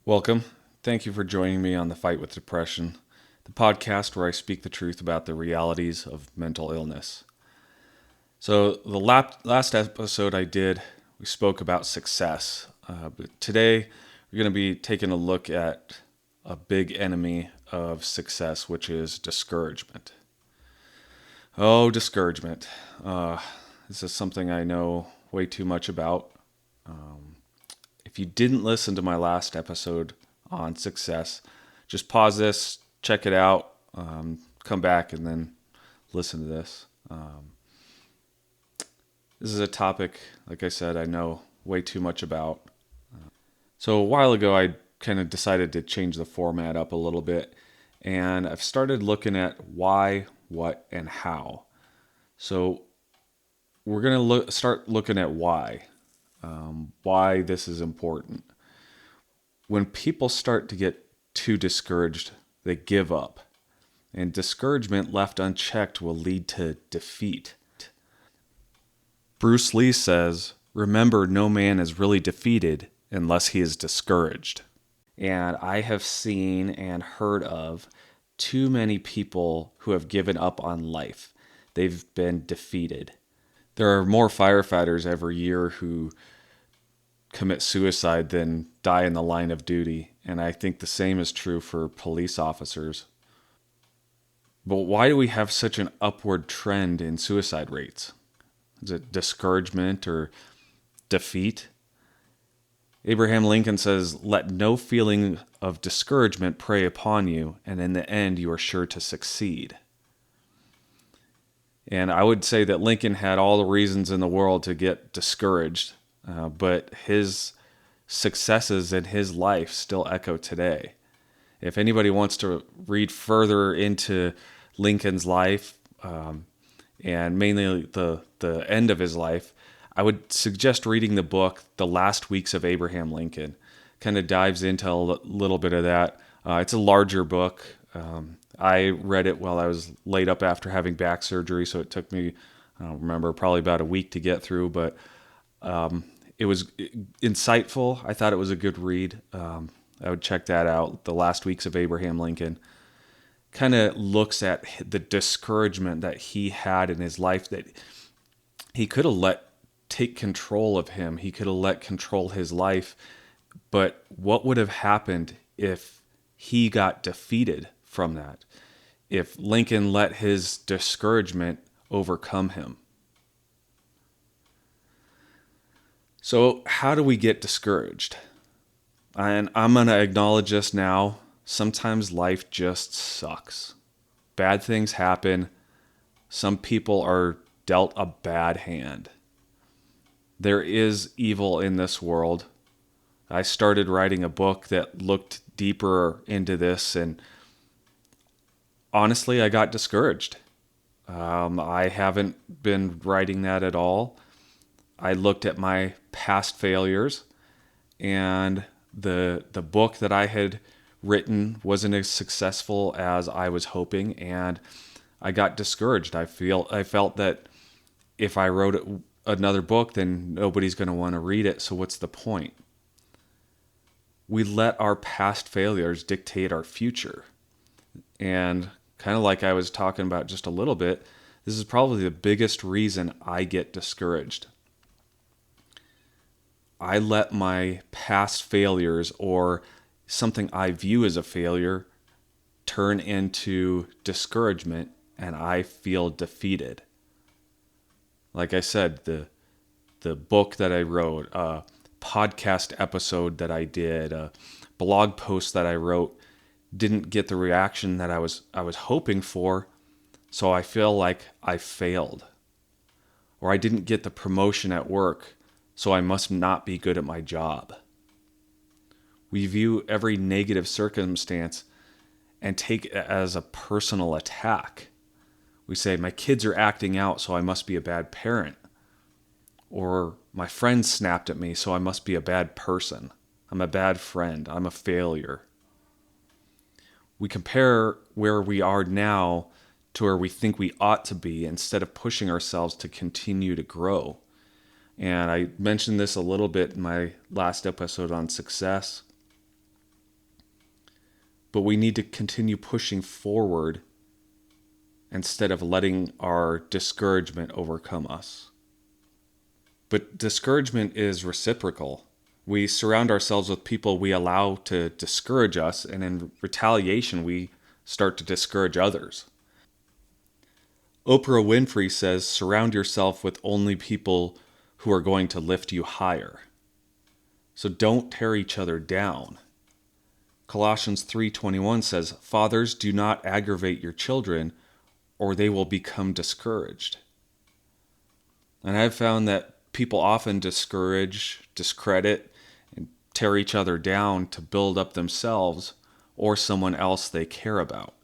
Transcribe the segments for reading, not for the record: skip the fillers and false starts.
Welcome. Thank you for joining me on The Fight with Depression, the podcast where I speak the truth about the realities of mental illness. So, the last episode I did, we spoke about success. But today, we're going to be taking a look at a big enemy of success, which is discouragement. Oh, discouragement. This is something I know way too much about. If you didn't listen to my last episode on success, just pause this, check it out, come back, and then listen to this. This is a topic, like I said, I know way too much about. So a while ago, I kind of decided to change the format up a little bit, and I've started looking at why, what, and how. So we're going to start looking at why this is important. When people start to get too discouraged, they give up. And discouragement left unchecked will lead to defeat. Bruce Lee says, "Remember, no man is really defeated unless he is discouraged." And I have seen and heard of too many people who have given up on life. They've been defeated. There are more firefighters every year who commit suicide than die in the line of duty. And I think the same is true for police officers. But why do we have such an upward trend in suicide rates? Is it discouragement or defeat? Abraham Lincoln says, "Let no feeling of discouragement prey upon you, and in the end you are sure to succeed." And I would say that Lincoln had all the reasons in the world to get discouraged, but his successes in his life still echo today. If anybody wants to read further into Lincoln's life, and mainly the end of his life, I would suggest reading the book, The Last Weeks of Abraham Lincoln. Kind of dives into a little bit of that. It's a larger book. I read it while I was laid up after having back surgery, so it took me, I don't remember, probably about a week to get through, but it was insightful. I thought it was a good read. I would check that out. The Last Weeks of Abraham Lincoln kind of looks at the discouragement that he had in his life that he could have let take control of him. He could have let control his life. But what would have happened if he got defeated from that? If Lincoln let his discouragement overcome him? So how do we get discouraged? And I'm going to acknowledge this now. Sometimes life just sucks. Bad things happen. Some people are dealt a bad hand. There is evil in this world. I started writing a book that looked deeper into this, and honestly, I got discouraged. I haven't been writing that at all. I looked at my past failures, and the book that I had written wasn't as successful as I was hoping, and I got discouraged. I felt that if I wrote another book, then nobody's going to want to read it, so what's the point? We let our past failures dictate our future. And kind of like I was talking about just a little bit, this is probably the biggest reason I get discouraged. I let my past failures or something I view as a failure turn into discouragement, and I feel defeated. Like I said, the book that I wrote, a podcast episode that I did, a blog post that I wrote didn't get the reaction that I was hoping for, so I feel like I failed. Or I didn't get the promotion at work, so I must not be good at my job. We view every negative circumstance and take it as a personal attack. We say, my kids are acting out, so I must be a bad parent. Or my friend snapped at me, so I must be a bad person. I'm a bad friend. I'm a failure. We compare where we are now to where we think we ought to be instead of pushing ourselves to continue to grow. And I mentioned this a little bit in my last episode on success. but we need to continue pushing forward instead of letting our discouragement overcome us. But discouragement is reciprocal. We surround ourselves with people we allow to discourage us, and in retaliation, we start to discourage others. Oprah Winfrey says, surround yourself with only people who are going to lift you higher. So don't tear each other down. Colossians 3:21 says, fathers, do not aggravate your children, or they will become discouraged. And I've found that people often discourage, discredit, and tear each other down to build up themselves or someone else they care about.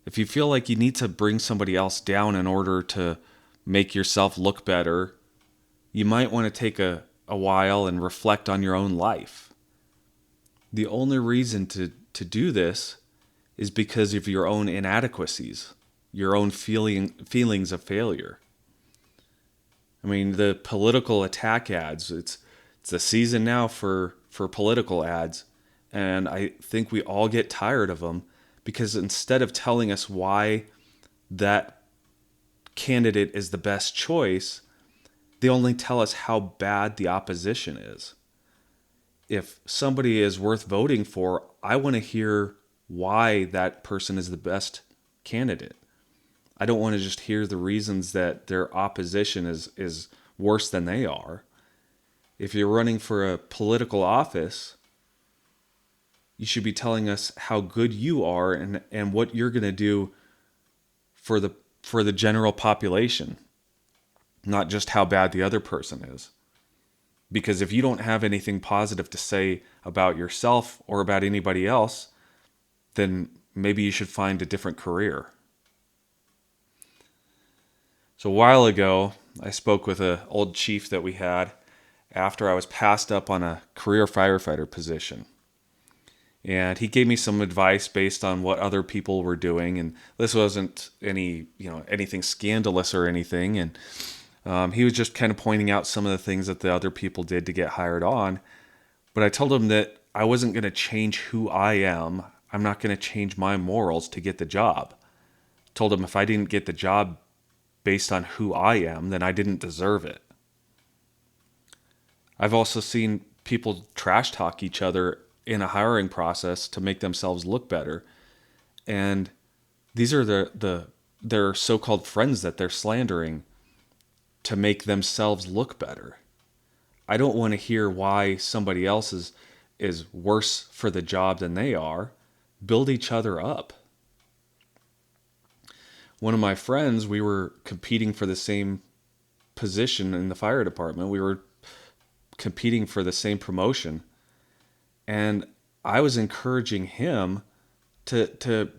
If you feel like you need to bring somebody else down in order to make yourself look better, you might want to take a while and reflect on your own life. The only reason to do this is because of your own inadequacies, your own feelings of failure. I mean, the political attack ads, it's the season now for political ads, and I think we all get tired of them because instead of telling us why that candidate is the best choice, they only tell us how bad the opposition is. If somebody is worth voting for, I want to hear why that person is the best candidate. I don't want to just hear the reasons that their opposition is worse than they are. If you're running for a political office, you should be telling us how good you are and what you're going to do for the general population, not just how bad the other person is. Because if you don't have anything positive to say about yourself or about anybody else, then maybe you should find a different career. So a while ago, I spoke with an old chief that we had after I was passed up on a career firefighter position. And he gave me some advice based on what other people were doing. And this wasn't anything scandalous or anything. And he was just kind of pointing out some of the things that the other people did to get hired on. But I told him that I wasn't going to change who I am. I'm not going to change my morals to get the job. Told him if I didn't get the job based on who I am, then I didn't deserve it. I've also seen people trash talk each other in a hiring process to make themselves look better. And these are their so-called friends that they're slandering to make themselves look better. I don't want to hear why somebody else is worse for the job than they are. Build each other up. One of my friends, we were competing for the same position in the fire department. We were competing for the same promotion. And I was encouraging him to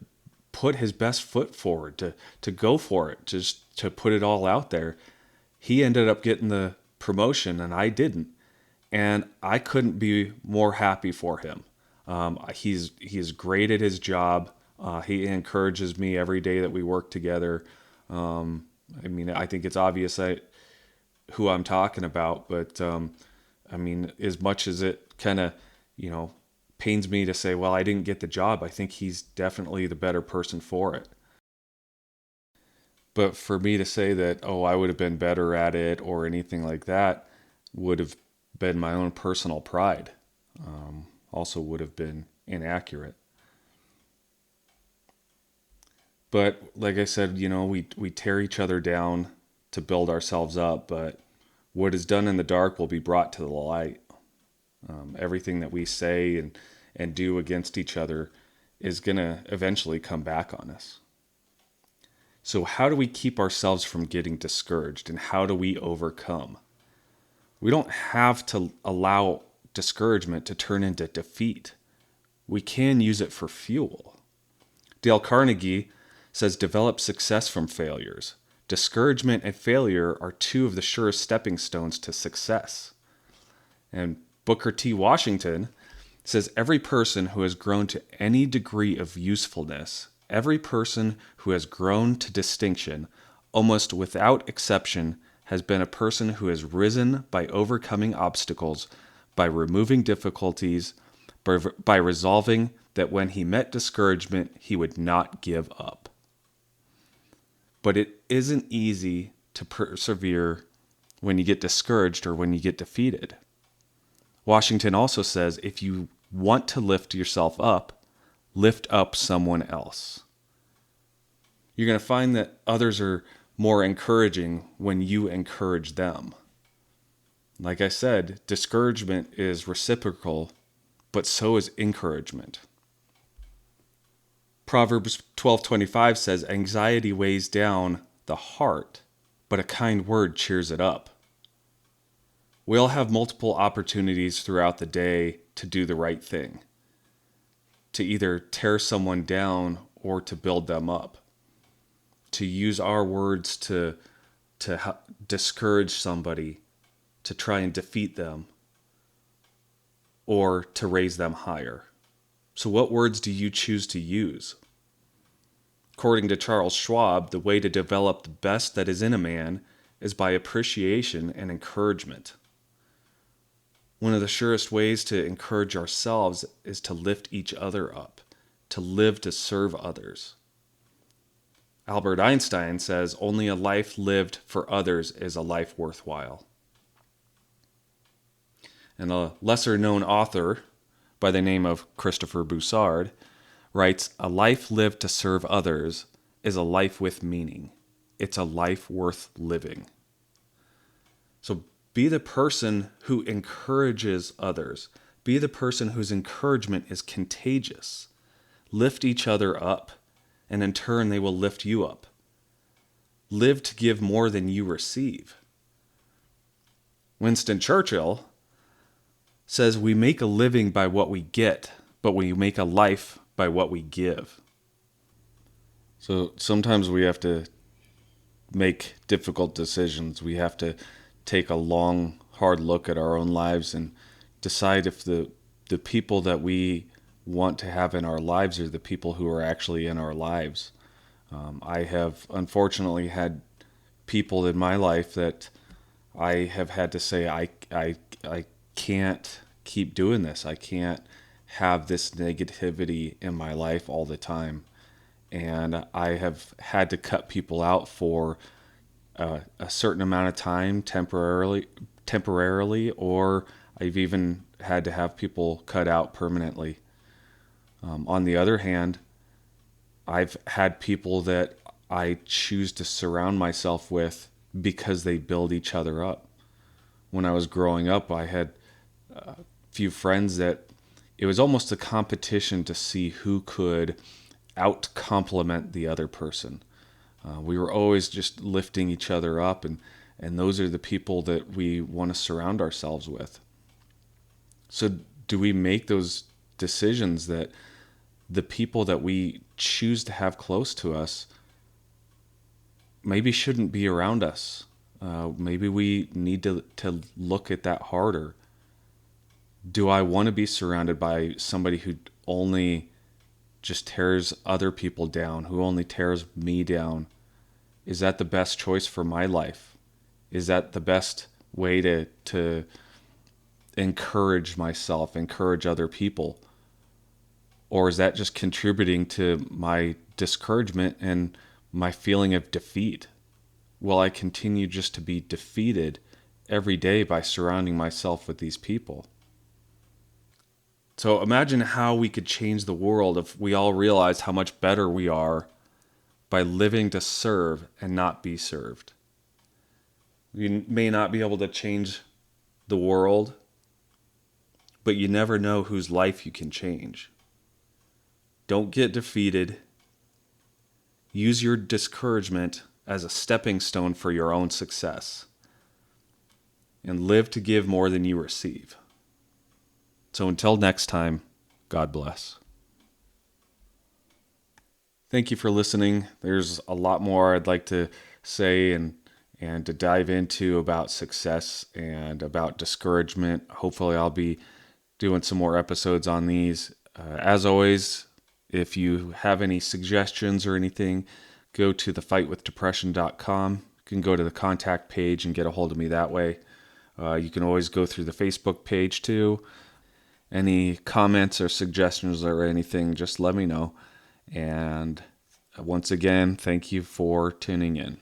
put his best foot forward, to go for it, just to put it all out there. He ended up getting the promotion and I didn't. And I couldn't be more happy for him. He's great at his job. He encourages me every day that we work together. I think it's obvious who I'm talking about, but as much as it kind of, pains me to say, well, I didn't get the job, I think he's definitely the better person for it. But for me to say that, I would have been better at it or anything like that would have been my own personal pride. Also would have been inaccurate. But like I said, we tear each other down to build ourselves up, but what is done in the dark will be brought to the light. Everything that we say and do against each other is going to eventually come back on us. So how do we keep ourselves from getting discouraged, and how do we overcome? We don't have to allow discouragement to turn into defeat. We can use it for fuel. Dale Carnegie says, develop success from failures. Discouragement and failure are two of the surest stepping stones to success. And Booker T. Washington says, every person who has grown to any degree of usefulness, every person who has grown to distinction, almost without exception, has been a person who has risen by overcoming obstacles, by removing difficulties, by resolving that when he met discouragement, he would not give up. But it isn't easy to persevere when you get discouraged or when you get defeated. Washington also says, if you want to lift yourself up, lift up someone else. You're going to find that others are more encouraging when you encourage them. Like I said, discouragement is reciprocal, but so is encouragement. Proverbs 12:25 says, anxiety weighs down the heart, but a kind word cheers it up. We all have multiple opportunities throughout the day to do the right thing, to either tear someone down or to build them up, to use our words to discourage somebody, to try and defeat them, or to raise them higher. So what words do you choose to use? According to Charles Schwab, the way to develop the best that is in a man is by appreciation and encouragement. One of the surest ways to encourage ourselves is to lift each other up, to live to serve others. Albert Einstein says, only a life lived for others is a life worthwhile. And a lesser-known author by the name of Christopher Boussard writes, a life lived to serve others is a life with meaning. It's a life worth living. So be the person who encourages others. Be the person whose encouragement is contagious. Lift each other up, and in turn they will lift you up. Live to give more than you receive. Winston Churchill says, we make a living by what we get, but we make a life by what we give. So sometimes we have to make difficult decisions. We have to take a long, hard look at our own lives and decide if the people that we want to have in our lives are the people who are actually in our lives. I have unfortunately had people in my life that I have had to say, I can't keep doing this. I can't have this negativity in my life all the time. And I have had to cut people out for a certain amount of time temporarily, or I've even had to have people cut out permanently. On the other hand, I've had people that I choose to surround myself with because they build each other up. When I was growing up, I had a few friends that it was almost a competition to see who could out-compliment the other person. We were always just lifting each other up, and those are the people that we want to surround ourselves with. So do we make those decisions that the people that we choose to have close to us maybe shouldn't be around us? Maybe we need to look at that harder. Do I want to be surrounded by somebody who only just tears other people down, who only tears me down? Is that the best choice for my life? Is that the best way to encourage myself, encourage other people? Or is that just contributing to my discouragement and my feeling of defeat? Will I continue just to be defeated every day by surrounding myself with these people? So imagine how we could change the world if we all realized how much better we are by living to serve and not be served. You may not be able to change the world, but you never know whose life you can change. Don't get defeated. Use your discouragement as a stepping stone for your own success. And live to give more than you receive. So until next time, God bless. Thank you for listening. There's a lot more I'd like to say and to dive into about success and about discouragement. Hopefully I'll be doing some more episodes on these. As always, if you have any suggestions or anything, go to thefightwithdepression.com. You can go to the contact page and get a hold of me that way. You can always go through the Facebook page too. Any comments or suggestions or anything, just let me know. And once again, thank you for tuning in.